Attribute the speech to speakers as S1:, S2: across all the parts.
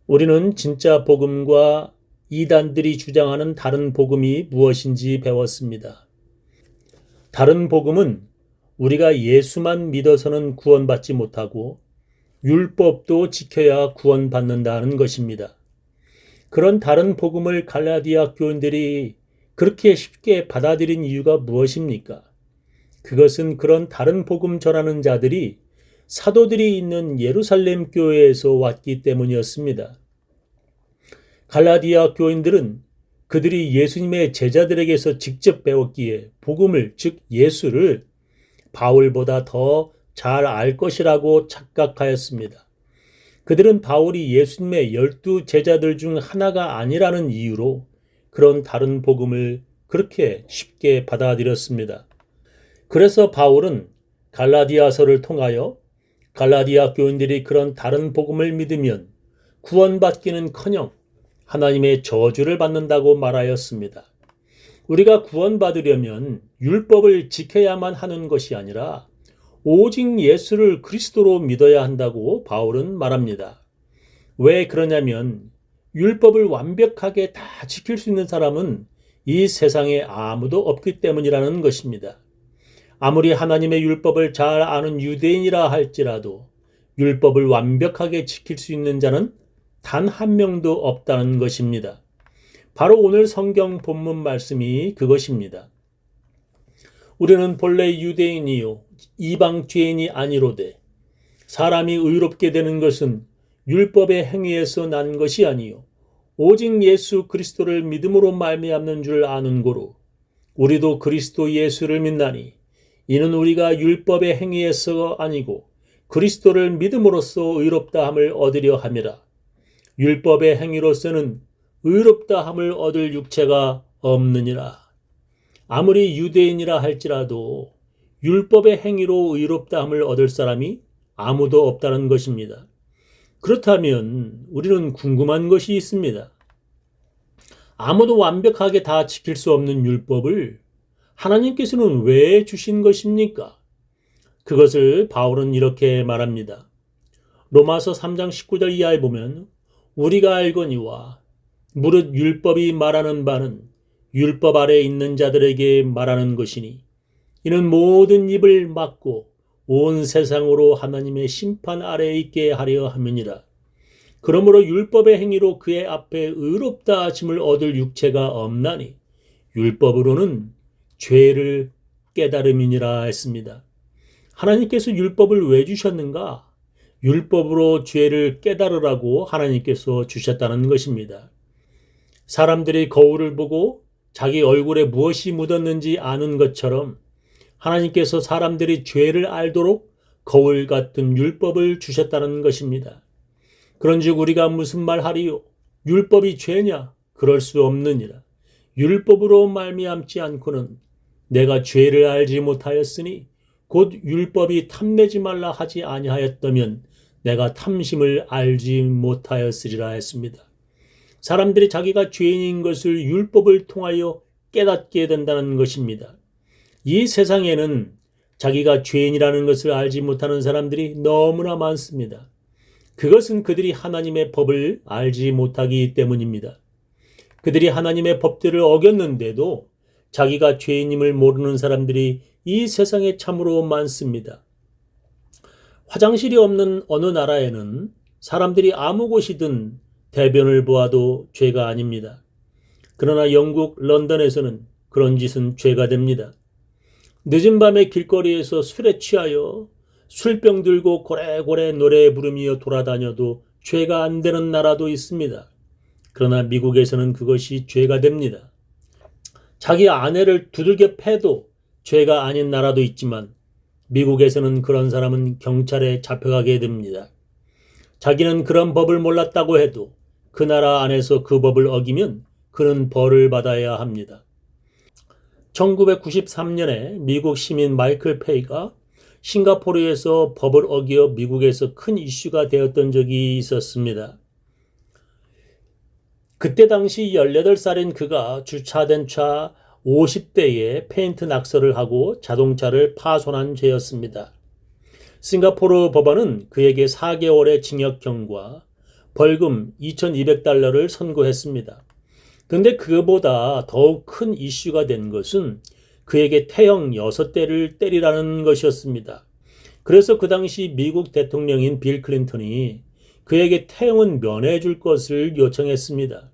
S1: 우리는 진짜 복음과 이단들이 주장하는 다른 복음이 무엇인지 배웠습니다. 다른 복음은 우리가 예수만 믿어서는 구원받지 못하고 율법도 지켜야 구원받는다는 것입니다. 그런 다른 복음을 갈라디아 교인들이 그렇게 쉽게 받아들인 이유가 무엇입니까? 그것은 그런 다른 복음 전하는 자들이 사도들이 있는 예루살렘 교회에서 왔기 때문이었습니다. 갈라디아 교인들은 그들이 예수님의 제자들에게서 직접 배웠기에 복음을, 즉 예수를 바울보다 더 잘 알 것이라고 착각하였습니다. 그들은 바울이 예수님의 12 제자들 중 하나가 아니라는 이유로 그런 다른 복음을 그렇게 쉽게 받아들였습니다. 그래서 바울은 갈라디아서를 통하여 갈라디아 교인들이 그런 다른 복음을 믿으면 구원받기는커녕 하나님의 저주를 받는다고 말하였습니다. 우리가 구원받으려면 율법을 지켜야만 하는 것이 아니라 오직 예수를 그리스도로 믿어야 한다고 바울은 말합니다. 왜 그러냐면 율법을 완벽하게 다 지킬 수 있는 사람은 이 세상에 아무도 없기 때문이라는 것입니다. 아무리 하나님의 율법을 잘 아는 유대인이라 할지라도 율법을 완벽하게 지킬 수 있는 자는 단 한 명도 없다는 것입니다. 바로 오늘 성경 본문 말씀이 그것입니다. 우리는 본래 유대인이요 이방 죄인이 아니로되 사람이 의롭게 되는 것은 율법의 행위에서 난 것이 아니요 오직 예수 그리스도를 믿음으로 말미암는 줄 아는 고로 우리도 그리스도 예수를 믿나니 이는 우리가 율법의 행위에서 아니고 그리스도를 믿음으로써 의롭다함을 얻으려 함이라. 율법의 행위로서는 의롭다함을 얻을 육체가 없느니라. 아무리 유대인이라 할지라도 율법의 행위로 의롭다함을 얻을 사람이 아무도 없다는 것입니다. 그렇다면 우리는 궁금한 것이 있습니다. 아무도 완벽하게 다 지킬 수 없는 율법을 하나님께서는 왜 주신 것입니까? 그것을 바울은 이렇게 말합니다. 로마서 3장 19절 이하에 보면 우리가 알거니와 무릇 율법이 말하는 바는 율법 아래 있는 자들에게 말하는 것이니 이는 모든 입을 막고 온 세상으로 하나님의 심판 아래에 있게 하려 함이니라. 그러므로 율법의 행위로 그의 앞에 의롭다 하심을 얻을 육체가 없나니 율법으로는 죄를 깨달음이니라 했습니다. 하나님께서 율법을 왜 주셨는가? 율법으로 죄를 깨달으라고 하나님께서 주셨다는 것입니다. 사람들이 거울을 보고 자기 얼굴에 무엇이 묻었는지 아는 것처럼 하나님께서 사람들이 죄를 알도록 거울 같은 율법을 주셨다는 것입니다. 그런즉 우리가 무슨 말하리요? 율법이 죄냐? 그럴 수 없느니라. 율법으로 말미암지 않고는 내가 죄를 알지 못하였으니 곧 율법이 탐내지 말라 하지 아니하였다면 내가 탐심을 알지 못하였으리라 했습니다. 사람들이 자기가 죄인인 것을 율법을 통하여 깨닫게 된다는 것입니다. 이 세상에는 자기가 죄인이라는 것을 알지 못하는 사람들이 너무나 많습니다. 그것은 그들이 하나님의 법을 알지 못하기 때문입니다. 그들이 하나님의 법들을 어겼는데도 자기가 죄인임을 모르는 사람들이 이 세상에 참으로 많습니다. 화장실이 없는 어느 나라에는 사람들이 아무 곳이든 대변을 보아도 죄가 아닙니다. 그러나 영국 런던에서는 그런 짓은 죄가 됩니다. 늦은 밤에 길거리에서 술에 취하여 술병 들고 고래고래 노래 부르며 돌아다녀도 죄가 안 되는 나라도 있습니다. 그러나 미국에서는 그것이 죄가 됩니다. 자기 아내를 두들겨 패도 죄가 아닌 나라도 있지만 미국에서는 그런 사람은 경찰에 잡혀가게 됩니다. 자기는 그런 법을 몰랐다고 해도 그 나라 안에서 그 법을 어기면 그는 벌을 받아야 합니다. 1993년에 미국 시민 마이클 페이가 싱가포르에서 법을 어겨 미국에서 큰 이슈가 되었던 적이 있었습니다. 그때 당시 18살인 그가 주차된 차 50대에 페인트 낙서를 하고 자동차를 파손한 죄였습니다. 싱가포르 법원은 그에게 4개월의 징역형과 벌금 2,200달러를 선고했습니다. 그런데 그보다 더욱 큰 이슈가 된 것은 그에게 태형 6대를 때리라는 것이었습니다. 그래서 그 당시 미국 대통령인 빌 클린턴이 그에게 태형은 면해 줄 것을 요청했습니다.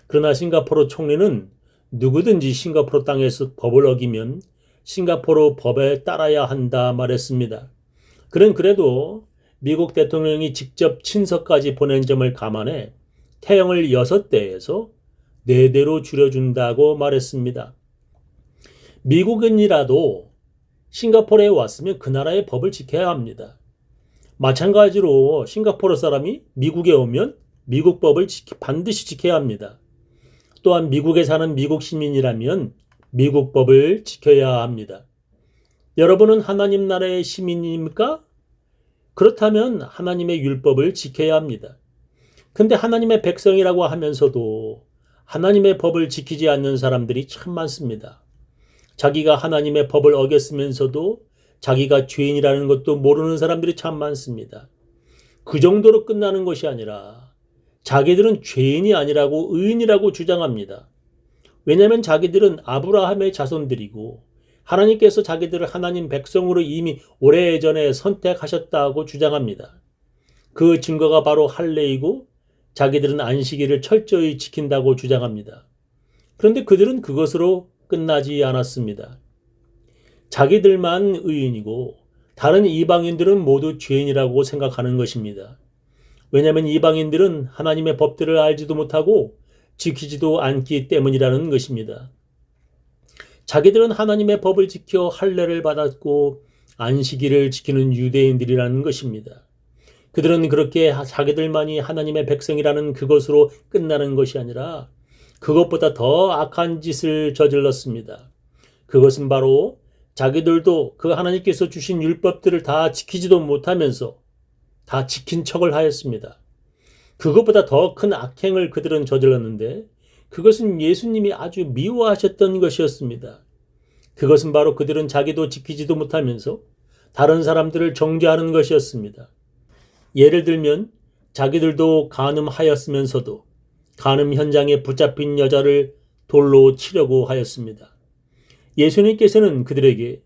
S1: 그러나 싱가포르 총리는 누구든지 싱가포르 땅에서 법을 어기면 싱가포르 법에 따라야 한다 말했습니다. 그래도 미국 대통령이 직접 친서까지 보낸 점을 감안해 태형을 6대에서 4대로 줄여준다고 말했습니다. 미국인이라도 싱가포르에 왔으면 그 나라의 법을 지켜야 합니다. 마찬가지로 싱가포르 사람이 미국에 오면 미국 법을 반드시 지켜야 합니다. 또한 미국에 사는 미국 시민이라면 미국 법을 지켜야 합니다. 여러분은 하나님 나라의 시민입니까? 그렇다면 하나님의 율법을 지켜야 합니다. 근데 하나님의 백성이라고 하면서도 하나님의 법을 지키지 않는 사람들이 참 많습니다. 자기가 하나님의 법을 어겼으면서도 자기가 죄인이라는 것도 모르는 사람들이 참 많습니다. 그 정도로 끝나는 것이 아니라 자기들은 죄인이 아니라고 의인이라고 주장합니다. 왜냐하면 자기들은 아브라함의 자손들이고 하나님께서 자기들을 하나님 백성으로 이미 오래전에 선택하셨다고 주장합니다. 그 증거가 바로 할례이고 자기들은 안식일을 철저히 지킨다고 주장합니다. 그런데 그들은 그것으로 끝나지 않았습니다. 자기들만 의인이고 다른 이방인들은 모두 죄인이라고 생각하는 것입니다. 왜냐하면 이방인들은 하나님의 법들을 알지도 못하고 지키지도 않기 때문이라는 것입니다. 자기들은 하나님의 법을 지켜 할례를 받았고 안식일을 지키는 유대인들이라는 것입니다. 그들은 그렇게 자기들만이 하나님의 백성이라는 그것으로 끝나는 것이 아니라 그것보다 더 악한 짓을 저질렀습니다. 그것은 바로 자기들도 그 하나님께서 주신 율법들을 다 지키지도 못하면서 다 지킨 척을 하였습니다. 그것보다 더 큰 악행을 그들은 저질렀는데 그것은 예수님이 아주 미워하셨던 것이었습니다. 그것은 바로 그들은 자기도 지키지도 못하면서 다른 사람들을 정죄하는 것이었습니다. 예를 들면 자기들도 간음하였으면서도 간음 현장에 붙잡힌 여자를 돌로 치려고 하였습니다. 예수님께서는 그들에게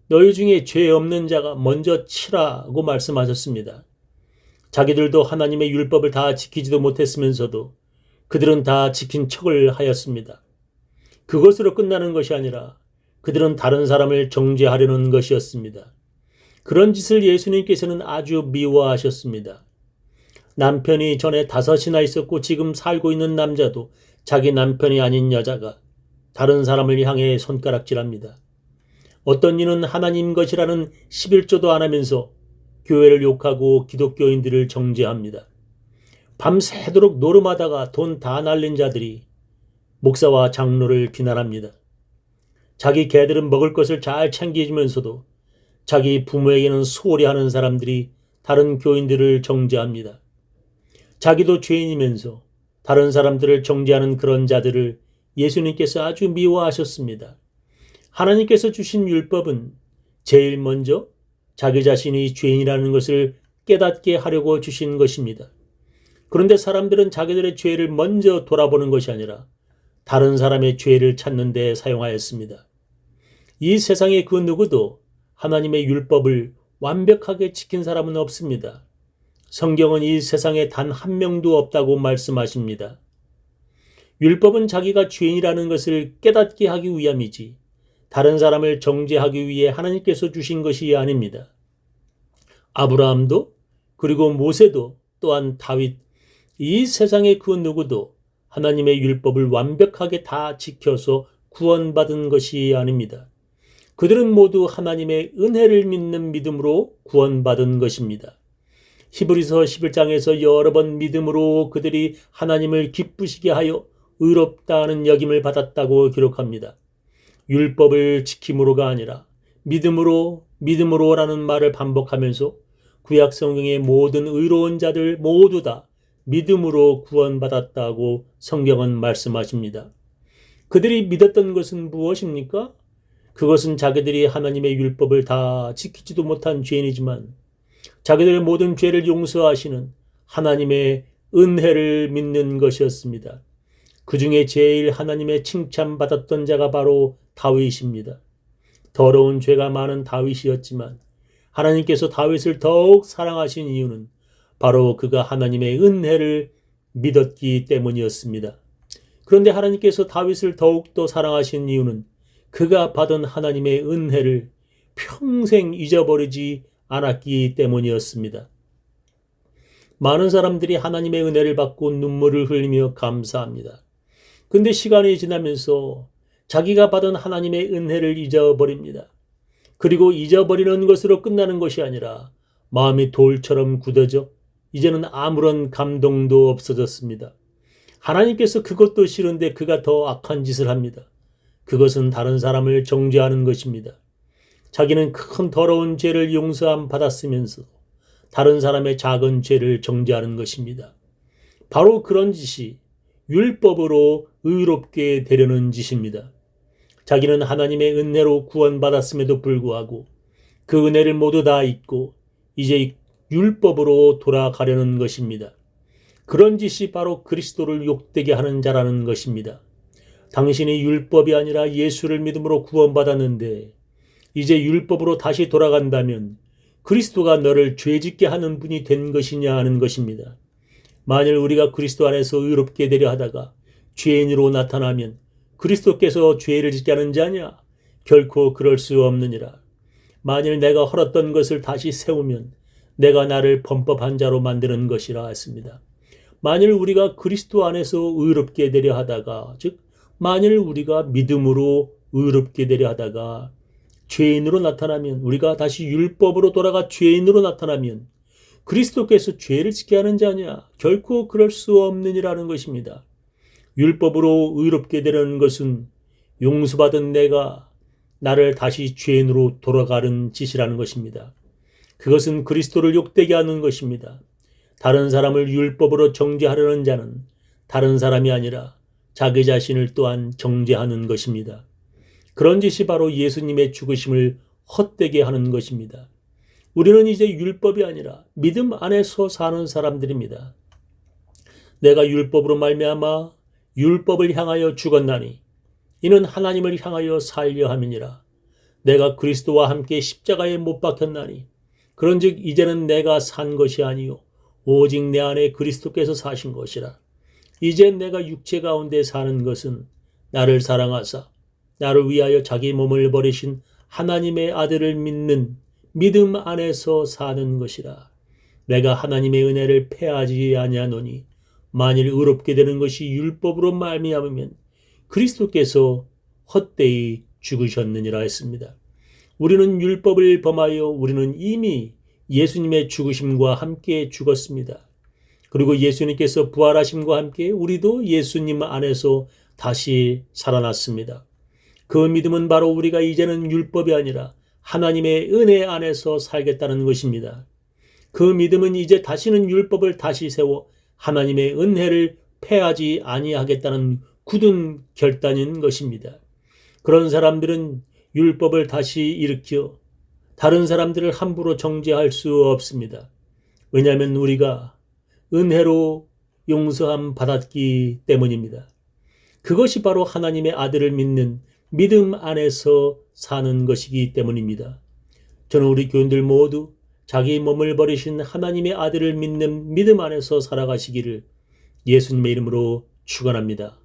S1: 너희 중에 죄 없는 자가 먼저 치라고 말씀하셨습니다. 자기들도 하나님의 율법을 다 지키지도 못했으면서도 그들은 다 지킨 척을 하였습니다. 그것으로 끝나는 것이 아니라 그들은 다른 사람을 정죄하려는 것이었습니다. 그런 짓을 예수님께서는 아주 미워하셨습니다. 남편이 전에 5이나 있었고 지금 살고 있는 남자도 자기 남편이 아닌 여자가 다른 사람을 향해 손가락질합니다. 어떤 이는 하나님 것이라는 11조도 안 하면서 교회를 욕하고 기독교인들을 정죄합니다. 밤새도록 노름하다가 돈 다 날린 자들이 목사와 장로를 비난합니다. 자기 개들은 먹을 것을 잘 챙겨주면서도 자기 부모에게는 소홀히 하는 사람들이 다른 교인들을 정죄합니다. 자기도 죄인이면서 다른 사람들을 정죄하는 그런 자들을 예수님께서 아주 미워하셨습니다. 하나님께서 주신 율법은 제일 먼저 자기 자신이 죄인이라는 것을 깨닫게 하려고 주신 것입니다. 그런데 사람들은 자기들의 죄를 먼저 돌아보는 것이 아니라 다른 사람의 죄를 찾는 데 사용하였습니다. 이 세상에 그 누구도 하나님의 율법을 완벽하게 지킨 사람은 없습니다. 성경은 이 세상에 단 한 명도 없다고 말씀하십니다. 율법은 자기가 죄인이라는 것을 깨닫게 하기 위함이지 다른 사람을 정죄하기 위해 하나님께서 주신 것이 아닙니다. 아브라함도 그리고 모세도 또한 다윗, 이 세상의 그 누구도 하나님의 율법을 완벽하게 다 지켜서 구원받은 것이 아닙니다. 그들은 모두 하나님의 은혜를 믿는 믿음으로 구원받은 것입니다. 히브리서 11장에서 여러 번 믿음으로 그들이 하나님을 기쁘시게 하여 의롭다는 여김을 받았다고 기록합니다. 율법을 지킴으로가 아니라 믿음으로라는 말을 반복하면서 구약 성경의 모든 의로운 자들 모두 다 믿음으로 구원받았다고 성경은 말씀하십니다. 그들이 믿었던 것은 무엇입니까? 그것은 자기들이 하나님의 율법을 다 지키지도 못한 죄인이지만 자기들의 모든 죄를 용서하시는 하나님의 은혜를 믿는 것이었습니다. 그 중에 제일 하나님의 칭찬받았던 자가 바로 다윗입니다. 더러운 죄가 많은 다윗이었지만 하나님께서 다윗을 더욱 사랑하신 이유는 바로 그가 하나님의 은혜를 믿었기 때문이었습니다. 그런데 하나님께서 다윗을 더욱더 사랑하신 이유는 그가 받은 하나님의 은혜를 평생 잊어버리지 않았기 때문이었습니다. 많은 사람들이 하나님의 은혜를 받고 눈물을 흘리며 감사합니다. 근데 시간이 지나면서 자기가 받은 하나님의 은혜를 잊어버립니다. 그리고 잊어버리는 것으로 끝나는 것이 아니라 마음이 돌처럼 굳어져 이제는 아무런 감동도 없어졌습니다. 하나님께서 그것도 싫은데 그가 더 악한 짓을 합니다. 그것은 다른 사람을 정죄하는 것입니다. 자기는 큰 더러운 죄를 용서함 받았으면서 다른 사람의 작은 죄를 정죄하는 것입니다. 바로 그런 짓이 율법으로 의롭게 되려는 짓입니다. 자기는 하나님의 은혜로 구원받았음에도 불구하고 그 은혜를 모두 다 잊고 이제 율법으로 돌아가려는 것입니다. 그런 짓이 바로 그리스도를 욕되게 하는 자라는 것입니다. 당신이 율법이 아니라 예수를 믿음으로 구원받았는데 이제 율법으로 다시 돌아간다면 그리스도가 너를 죄짓게 하는 분이 된 것이냐 하는 것입니다. 만일 우리가 그리스도 안에서 의롭게 되려 하다가 죄인으로 나타나면 그리스도께서 죄를 짓게 하는 자냐? 결코 그럴 수 없느니라. 만일 내가 헐었던 것을 다시 세우면 내가 나를 범법한 자로 만드는 것이라 했습니다. 만일 우리가 그리스도 안에서 의롭게 되려 하다가, 즉 만일 우리가 믿음으로 의롭게 되려 하다가 죄인으로 나타나면, 우리가 다시 율법으로 돌아가 죄인으로 나타나면 그리스도께서 죄를 짓게 하는 자냐? 결코 그럴 수 없느니라는 것입니다. 율법으로 의롭게 되려는 것은 용서받은 내가 나를 다시 죄인으로 돌아가는 짓이라는 것입니다. 그것은 그리스도를 욕되게 하는 것입니다. 다른 사람을 율법으로 정죄하려는 자는 다른 사람이 아니라 자기 자신을 또한 정죄하는 것입니다. 그런 짓이 바로 예수님의 죽으심을 헛되게 하는 것입니다. 우리는 이제 율법이 아니라 믿음 안에서 사는 사람들입니다. 내가 율법으로 말미암아 율법을 향하여 죽었나니 이는 하나님을 향하여 살려 함이니라. 내가 그리스도와 함께 십자가에 못 박혔나니 그런즉 이제는 내가 산 것이 아니요 오직 내 안에 그리스도께서 사신 것이라. 이제 내가 육체 가운데 사는 것은 나를 사랑하사 나를 위하여 자기 몸을 버리신 하나님의 아들을 믿는 믿음 안에서 사는 것이라. 내가 하나님의 은혜를 패하지 아니하노니 만일 의롭게 되는 것이 율법으로 말미암으면 그리스도께서 헛되이 죽으셨느니라 했습니다. 우리는 율법을 범하여 우리는 이미 예수님의 죽으심과 함께 죽었습니다. 그리고 예수님께서 부활하심과 함께 우리도 예수님 안에서 다시 살아났습니다. 그 믿음은 바로 우리가 이제는 율법이 아니라 하나님의 은혜 안에서 살겠다는 것입니다. 그 믿음은 이제 다시는 율법을 다시 세워 하나님의 은혜를 패하지 아니하겠다는 굳은 결단인 것입니다. 그런 사람들은 율법을 다시 일으켜 다른 사람들을 함부로 정죄할 수 없습니다. 왜냐하면 우리가 은혜로 용서함 받았기 때문입니다. 그것이 바로 하나님의 아들을 믿는 믿음 안에서 사는 것이기 때문입니다. 저는 우리 교인들 모두 자기 몸을 버리신 하나님의 아들을 믿는 믿음 안에서 살아가시기를 예수님의 이름으로 축원합니다.